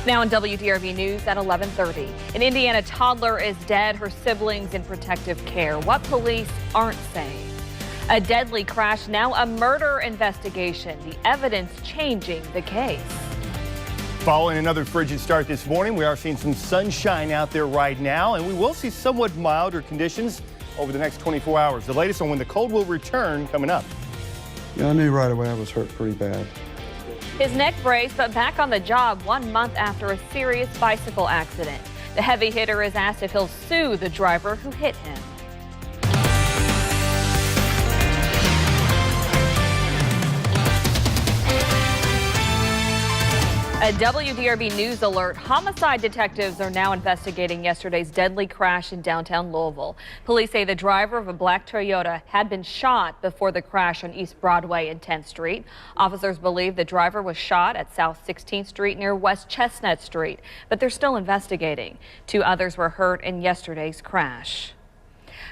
Now on WDRB News at 11:30. An Indiana toddler is dead, her siblings in protective care. What police aren't saying. A deadly crash, now a murder investigation. The evidence changing the case. Following another frigid start this morning, we are seeing some sunshine out there right now, and we will see somewhat milder conditions over the next 24 hours. The latest on when the cold will return coming up. Yeah, I knew right away I was hurt pretty bad. His neck brace, but back on the job 1 month after a serious bicycle accident. The heavy hitter is asked if he'll sue the driver who hit him. A WDRB News alert. Homicide detectives are now investigating yesterday's deadly crash in downtown Louisville. Police say the driver of a black Toyota had been shot before the crash on East Broadway and 10th Street. Officers believe the driver was shot at South 16th Street near West Chestnut Street, but they're still investigating. 2 others were hurt in yesterday's crash.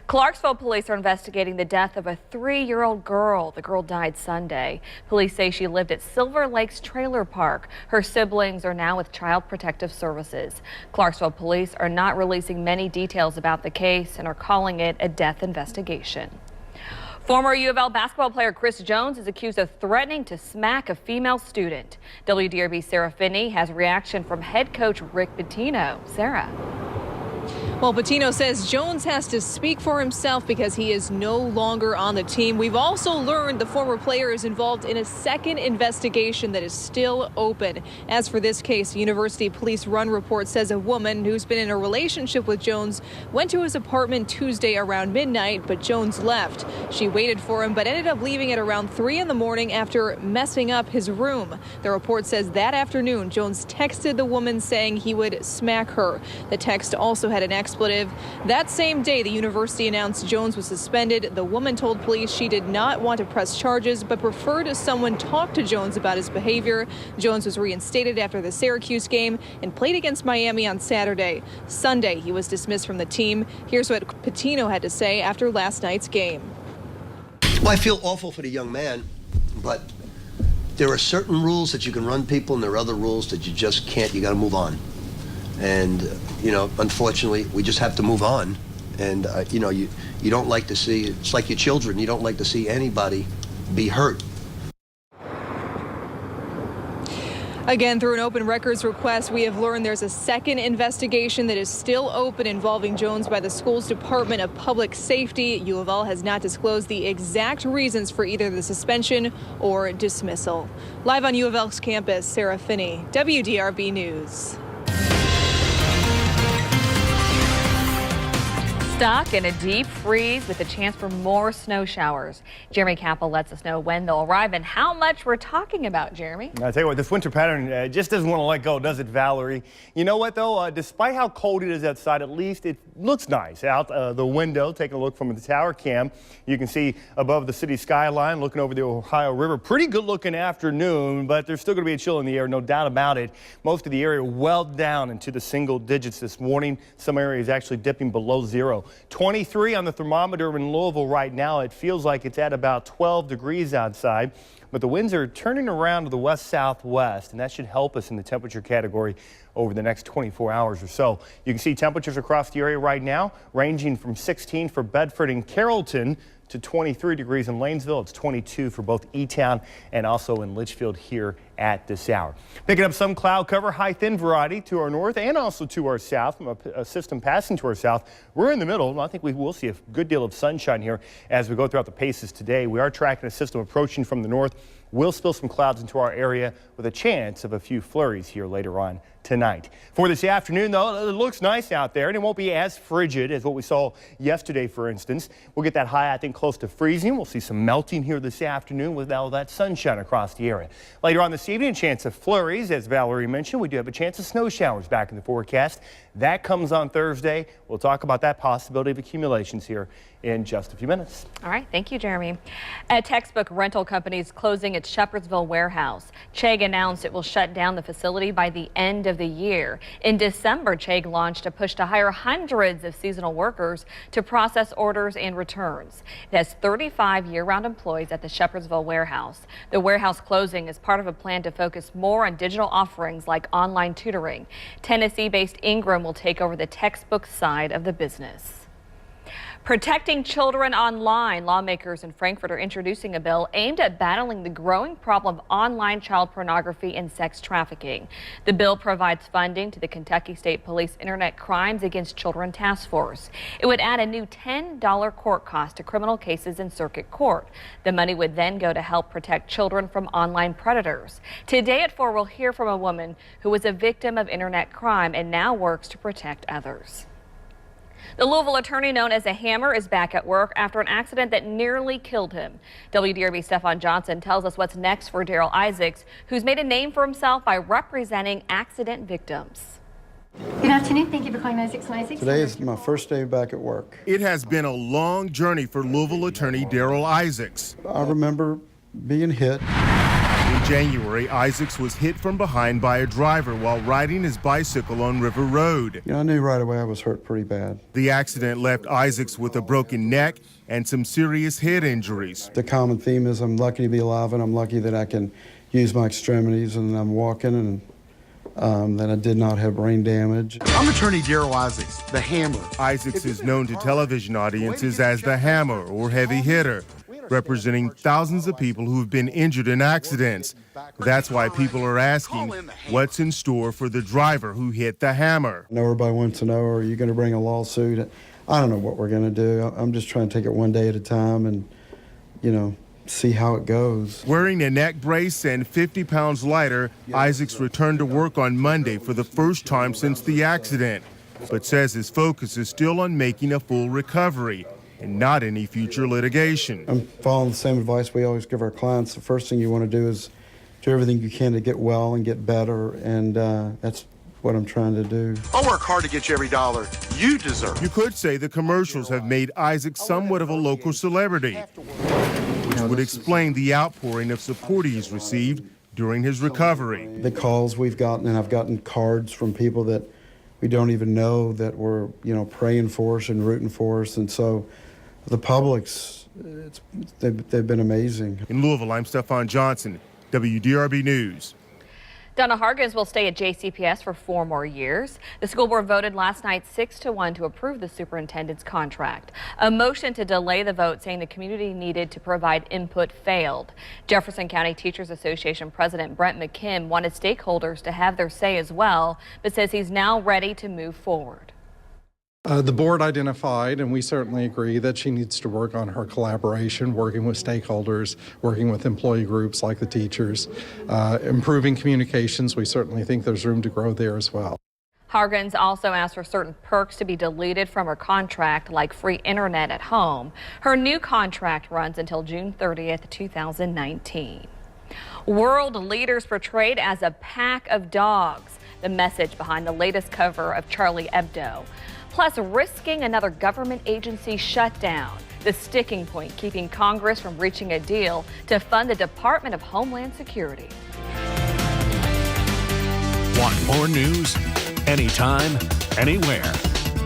Clarksville police are investigating the death of a 3-year-old girl. The girl died Sunday. Police say she lived at Silver Lakes Trailer Park. Her siblings are now with Child Protective Services. Clarksville police are not releasing many details about the case and are calling it a death investigation. Former U of L basketball player Chris Jones is accused of threatening to smack a female student. WDRB's Sarah Finney has a reaction from head coach Rick Pitino. Sarah. Well, Pitino says Jones has to speak for himself because he is no longer on the team. We've also learned the former player is involved in a second investigation that is still open. As for this case, University Police Run report says a woman who's been in a relationship with Jones went to his apartment Tuesday around midnight, but Jones left. She waited for him, but ended up leaving at around 3 in the morning after messing up his room. The report says that afternoon, Jones texted the woman saying he would smack her. The text also had an expletive. That same day, the university announced Jones was suspended. The woman told police she did not want to press charges, but preferred someone talk to Jones about his behavior. Jones was reinstated after the Syracuse game and played against Miami on Saturday. Sunday, he was dismissed from the team. Here's what Pitino had to say after last night's game. Well, I feel awful for the young man, but there are certain rules that you can run people, and there are other rules that you just can't. You got to move on. And, unfortunately, we just have to move on. And, you don't like to see, it's like your children, you don't like to see anybody be hurt. Again, through an open records request, we have learned there's a second investigation that is still open involving Jones by the school's Department of Public Safety. U of L has not disclosed the exact reasons for either the suspension or dismissal. Live on U of L's campus, Sarah Finney, WDRB News. Stuck in a deep freeze with a chance for more snow showers. Jeremy Capel lets us know when they'll arrive and how much we're talking about, Jeremy. I'll tell you what, this winter pattern just doesn't want to let go, does it, Valerie? You know what, though? Despite how cold it is outside, at least it looks nice out the window. Taking a look from the tower cam, you can see above the city skyline, looking over the Ohio River. Pretty good looking afternoon, but there's still going to be a chill in the air, no doubt about it. Most of the area well down into the single digits this morning. Some areas actually dipping below zero. 23 on the thermometer in Louisville right now. It feels like it's at about 12 degrees outside, but the winds are turning around to the west-southwest, and that should help us in the temperature category over the next 24 hours or so. You can see temperatures across the area right now ranging from 16 for Bedford and Carrollton to 23 degrees in Lanesville. It's 22 for both E-Town and also in Litchfield here at this hour. Picking up some cloud cover, high thin variety to our north and also to our south from a system passing to our south. We're in the middle. I think we will see a good deal of sunshine here as we go throughout the paces today. We are tracking a system approaching from the north. We'll spill some clouds into our area with a chance of a few flurries here later on tonight. For this afternoon, though, it looks nice out there, and it won't be as frigid as what we saw yesterday, for instance. We'll get that high, I think, close to freezing. We'll see some melting here this afternoon with all that sunshine across the area. Later on this evening, a chance of flurries. As Valerie mentioned, we do have a chance of snow showers back in the forecast. That comes on Thursday. We'll talk about that possibility of accumulations here in just a few minutes. All right. Thank you, Jeremy. A textbook rental company is closing its Shepherdsville warehouse. Chegg announced it will shut down the facility by the end of the year. In December, Chegg launched a push to hire hundreds of seasonal workers to process orders and returns. It has 35 year-round employees at the Shepherdsville warehouse. The warehouse closing is part of a plan plan to focus more on digital offerings like online tutoring. Tennessee-based Ingram will take over the textbook side of the business. Protecting children online, lawmakers in Frankfurt are introducing a bill aimed at battling the growing problem of online child pornography and sex trafficking. The bill provides funding to the Kentucky State Police Internet Crimes Against Children Task Force. It would add a new $10 court cost to criminal cases in circuit court. The money would then go to help protect children from online predators. Today at 4, we'll hear from a woman who was a victim of internet crime and now works to protect others. The Louisville attorney known as a Hammer is back at work after an accident that nearly killed him. WDRB's Stefan Johnson tells us what's next for Daryl Isaacs, who's made a name for himself by representing accident victims. Good afternoon. Thank you for calling 969. Today is my first day back at work. It has been a long journey for Louisville attorney Daryl Isaacs. I remember being hit. In January, Isaacs was hit from behind by a driver while riding his bicycle on River Road. I knew right away I was hurt pretty bad. The accident left Isaacs with a broken neck and some serious head injuries. The common theme is I'm lucky to be alive, and I'm lucky that I can use my extremities, and I'm walking, and that I did not have brain damage. I'm attorney Daryl Isaacs, the Hammer. Isaacs is known to television audiences as the Hammer or heavy hitter, representing thousands of people who have been injured in accidents. That's why people are asking what's in store for the driver who hit the Hammer. I know everybody wants to know, are you going to bring a lawsuit? I don't know what we're going to do. I'm just trying to take it one day at a time and, see how it goes. Wearing a neck brace and 50 pounds lighter, Isaacs returned to work on Monday for the first time since the accident, but says his focus is still on making a full recovery and not any future litigation. I'm following the same advice we always give our clients. The first thing you want to do is do everything you can to get well and get better, and that's what I'm trying to do. I'll work hard to get you every dollar you deserve. You could say the commercials have made Isaac somewhat of a local celebrity, which would explain the outpouring of support he's received during his recovery. The calls we've gotten, and I've gotten cards from people that we don't even know that were, praying for us and rooting for us, and so the public's, they've been amazing. In Louisville, I'm Stefan Johnson, WDRB News. Donna Hargis will stay at JCPS for 4 more years. The school board voted last night 6-1 to approve the superintendent's contract. A motion to delay the vote saying the community needed to provide input failed. Jefferson County Teachers Association President Brent McKim wanted stakeholders to have their say as well, but says he's now ready to move forward. The board identified, and we certainly agree, that she needs to work on her collaboration, working with stakeholders, working with employee groups like the teachers, improving communications. We certainly think there's room to grow there as well. Hargins also asked for certain perks to be deleted from her contract, like free internet at home. Her new contract runs until June 30th, 2019. World leaders portrayed as a pack of dogs, the message behind the latest cover of Charlie Hebdo. Plus, risking another government agency shutdown, the sticking point keeping Congress from reaching a deal to fund the Department of Homeland Security. Want more news? Anytime, anywhere,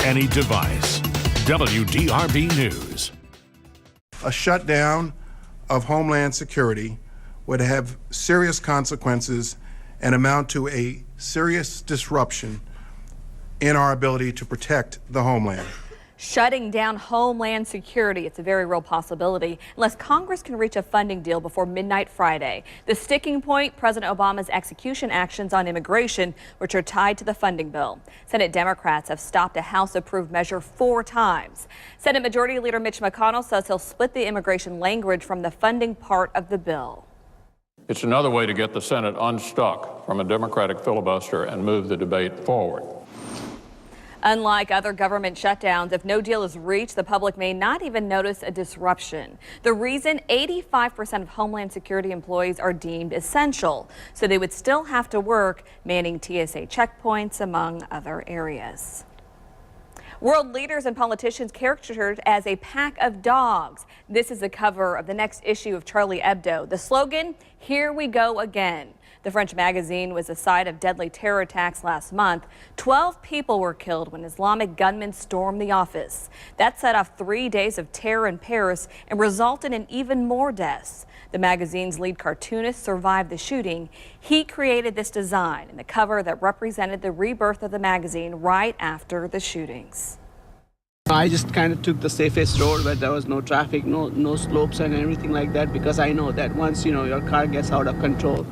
any device. WDRB News. A shutdown of Homeland Security would have serious consequences and amount to a serious disruption in our ability to protect the homeland. Shutting down Homeland Security, it's a very real possibility unless Congress can reach a funding deal before midnight Friday. The sticking point, President Obama's execution actions on immigration, which are tied to the funding bill. Senate Democrats have stopped a House-approved measure 4 times. Senate Majority Leader Mitch McConnell says he'll split the immigration language from the funding part of the bill. It's another way to get the Senate unstuck from a Democratic filibuster and move the debate forward. Unlike other government shutdowns, if no deal is reached, the public may not even notice a disruption. The reason, 85% of Homeland Security employees are deemed essential, so they would still have to work manning TSA checkpoints, among other areas. World leaders and politicians caricatured as a pack of dogs. This is the cover of the next issue of Charlie Hebdo. The slogan, "Here we go again." The French magazine was the site of deadly terror attacks last month. 12 people were killed when Islamic gunmen stormed the office. That set off 3 days of terror in Paris and resulted in even more deaths. The magazine's lead cartoonist survived the shooting. He created this design and the cover that represented the rebirth of the magazine right after the shootings. I just kind of took the safest road where there was no traffic, no slopes and everything like that, because I know that once, your car gets out of control,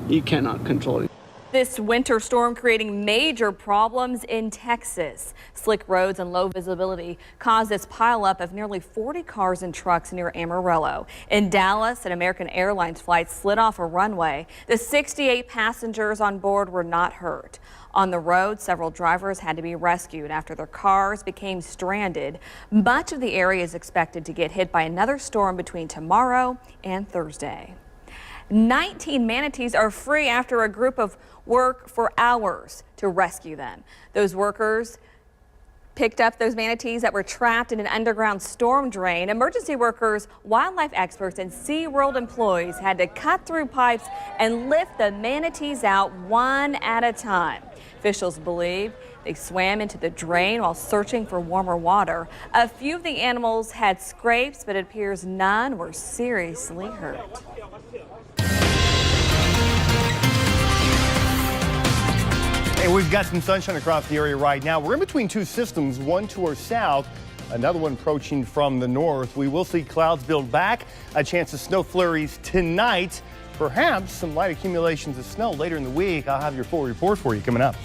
you cannot control it. This winter storm creating major problems in Texas. Slick roads and low visibility caused this pileup of nearly 40 cars and trucks near Amarillo. In Dallas, an American Airlines flight slid off a runway. The 68 passengers on board were not hurt. On the road, several drivers had to be rescued after their cars became stranded. Much of the area is expected to get hit by another storm between tomorrow and Thursday. 19 manatees are free after a group of work for hours to rescue them. Those workers picked up those manatees that were trapped in an underground storm drain. Emergency workers, wildlife experts, and SeaWorld employees had to cut through pipes and lift the manatees out one at a time. Officials believe they swam into the drain while searching for warmer water. A few of the animals had scrapes, but it appears none were seriously hurt. Hey, we've got some sunshine across the area right now. We're in between two systems, one to our south, another one approaching from the north. We will see clouds build back, a chance of snow flurries tonight, perhaps some light accumulations of snow later in the week. I'll have your full report for you coming up.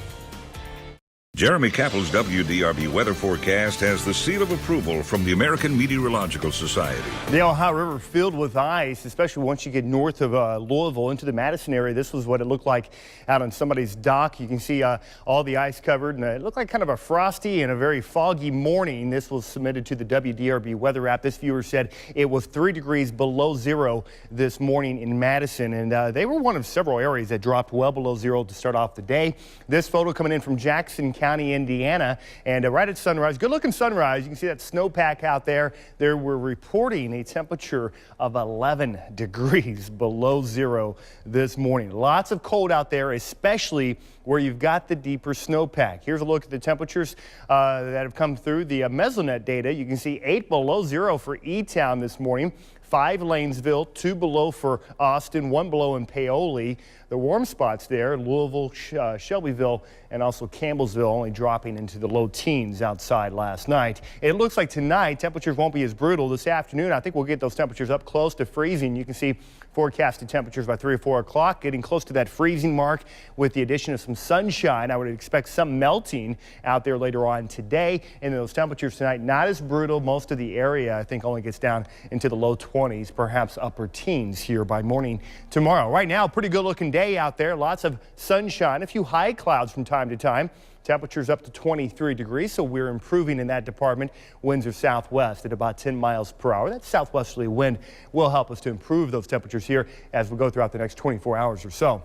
Jeremy Capple's WDRB weather forecast has the seal of approval from the American Meteorological Society. The Ohio River filled with ice, especially once you get north of Louisville into the Madison area. This was what it looked like out on somebody's dock. You can see all the ice covered, and it looked like kind of a frosty and a very foggy morning. This was submitted to the WDRB weather app. This viewer said it was 3 degrees below zero this morning in Madison, and they were one of several areas that dropped well below zero to start off the day. This photo coming in from Jackson County, Indiana, and right at sunrise, good looking sunrise. You can see that snowpack out there. They were reporting a temperature of 11 degrees below zero this morning. Lots of cold out there, especially where you've got the deeper snowpack. Here's a look at the temperatures that have come through the Mesonet data. You can see 8 below zero for E-Town this morning. 5 Lanesville, 2 below for Austin, 1 below in Paoli. The warm spots there, Louisville, Shelbyville, and also Campbellsville, only dropping into the low teens outside last night. It looks like tonight temperatures won't be as brutal. This afternoon, I think we'll get those temperatures up close to freezing. You can see forecasted temperatures by 3 or 4 o'clock, getting close to that freezing mark with the addition of some sunshine. I would expect some melting out there later on today. And those temperatures tonight, not as brutal. Most of the area, I think, only gets down into the low 20s, perhaps upper teens here by morning tomorrow. Right now, pretty good looking day out there. Lots of sunshine, a few high clouds from time to time. Temperatures up to 23 degrees, so we're improving in that department. Winds are southwest at about 10 miles per hour. That southwesterly wind will help us to improve those temperatures here as we go throughout the next 24 hours or so.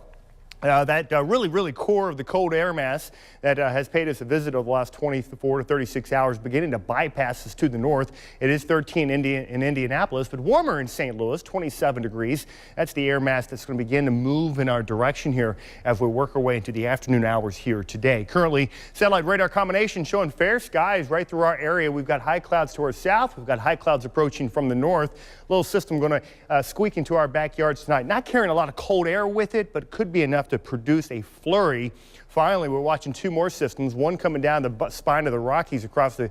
That really core of the cold air mass that has paid us a visit over the last 24 to 36 hours, beginning to bypass us to the north. It is 13 in Indianapolis, but warmer in St. Louis, 27 degrees. That's the air mass that's going to begin to move in our direction here as we work our way into the afternoon hours here today. Currently, satellite radar combination showing fair skies right through our area. We've got high clouds to our south. We've got high clouds approaching from the north. Little system going to squeak into our backyards tonight. Not carrying a lot of cold air with it, but could be enough to produce a flurry. Finally, we're watching 2 more systems, one coming down the spine of the Rockies across the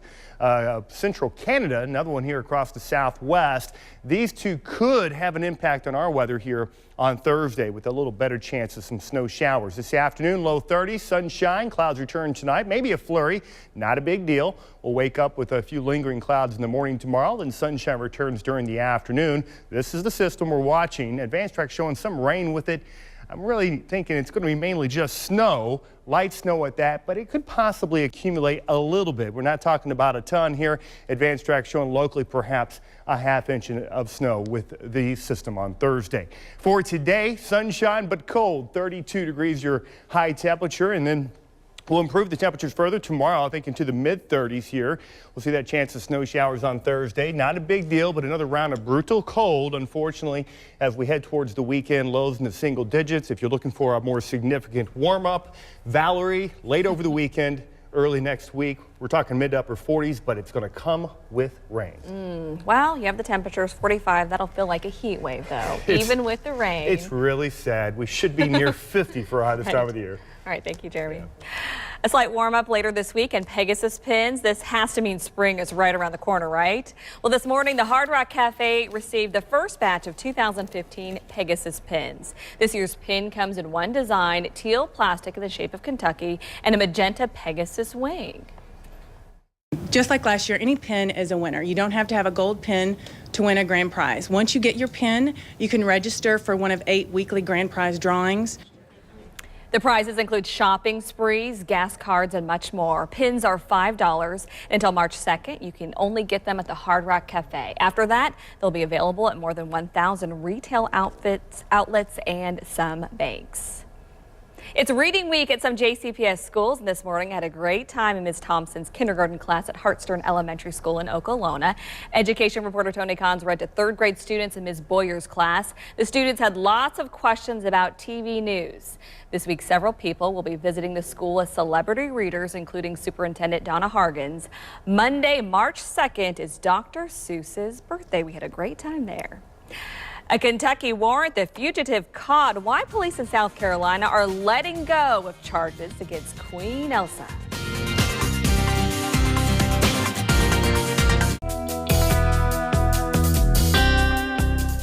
central Canada, another one here across the southwest. These 2 could have an impact on our weather here on Thursday with a little better chance of some snow showers. This afternoon, low 30s, sunshine, clouds return tonight, maybe a flurry, not a big deal. We'll wake up with a few lingering clouds in the morning tomorrow, then sunshine returns during the afternoon. This is the system we're watching. Advanced track showing some rain with it. I'm really thinking it's going to be mainly just snow, light snow at that, but it could possibly accumulate a little bit. We're not talking about a ton here. Advanced track showing locally perhaps a ½ inch of snow with the system on Thursday. For today, sunshine but cold, 32 degrees your high temperature, and then we'll improve the temperatures further tomorrow, I think, into the mid-30s here. We'll see that chance of snow showers on Thursday. Not a big deal, but another round of brutal cold, unfortunately, as we head towards the weekend, lows in the single digits. If you're looking for a more significant warm-up, Valerie, late over the weekend, early next week. We're talking mid to upper 40s, but it's going to come with rain. Well, you have the temperatures 45. That'll feel like a heat wave, though, even with the rain. It's really sad. We should be near 50 for this time of the year. All right, thank you, Jeremy. Yeah. A slight warm up later this week and Pegasus pins. This has to mean spring is right around the corner, right? Well, this morning, the Hard Rock Cafe received the first batch of 2015 Pegasus pins. This year's pin comes in one design, teal plastic in the shape of Kentucky, and a magenta Pegasus wing. Just like last year, any pin is a winner. You don't have to have a gold pin to win a grand prize. Once you get your pin, you can register for one of 8 weekly grand prize drawings. The prizes include shopping sprees, gas cards, and much more. Pins are $5 until March 2nd. You can only get them at the Hard Rock Cafe. After that, they'll be available at more than 1,000 retail outlets and some banks. It's reading week at some JCPS schools, and this morning I had a great time in Ms. Thompson's kindergarten class at Hartstern Elementary School in Okolona. Education reporter Tony Kahns read to 3rd grade students in Ms. Boyer's class. The students had lots of questions about TV news. This week, several people will be visiting the school as celebrity readers, including Superintendent Donna Hargens. Monday, March 2nd is Dr. Seuss's birthday. We had a great time there. A Kentucky warrant, the fugitive caught. Why police in South Carolina are letting go of charges against Queen Elsa.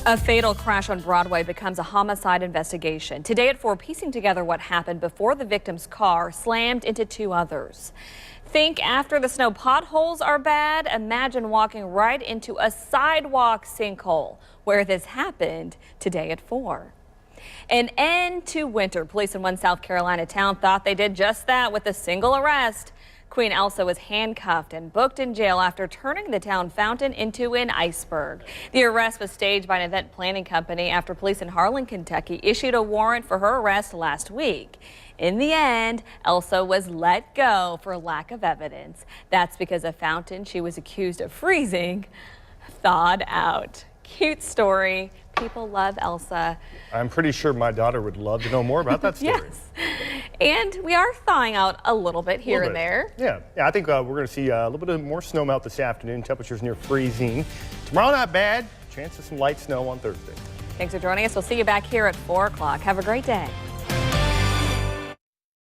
A fatal crash on Broadway becomes a homicide investigation. Today at 4, piecing together what happened before the victim's car slammed into 2 others. Think after the snow potholes are bad, imagine walking right into a sidewalk sinkhole where this happened today at 4. An end to winter. Police in one South Carolina town thought they did just that with a single arrest. Queen Elsa was handcuffed and booked in jail after turning the town fountain into an iceberg. The arrest was staged by an event planning company after police in Harlan, Kentucky issued a warrant for her arrest last week. In the end, Elsa was let go for lack of evidence. That's because a fountain she was accused of freezing thawed out. Cute story. People love Elsa. I'm pretty sure my daughter would love to know more about that story. Yes. And we are thawing out a little bit here and there. Yeah, I think we're going to see a little bit more snow melt this afternoon. Temperatures near freezing. Tomorrow, not bad. Chance of some light snow on Thursday. Thanks for joining us. We'll see you back here at 4 o'clock. Have a great day.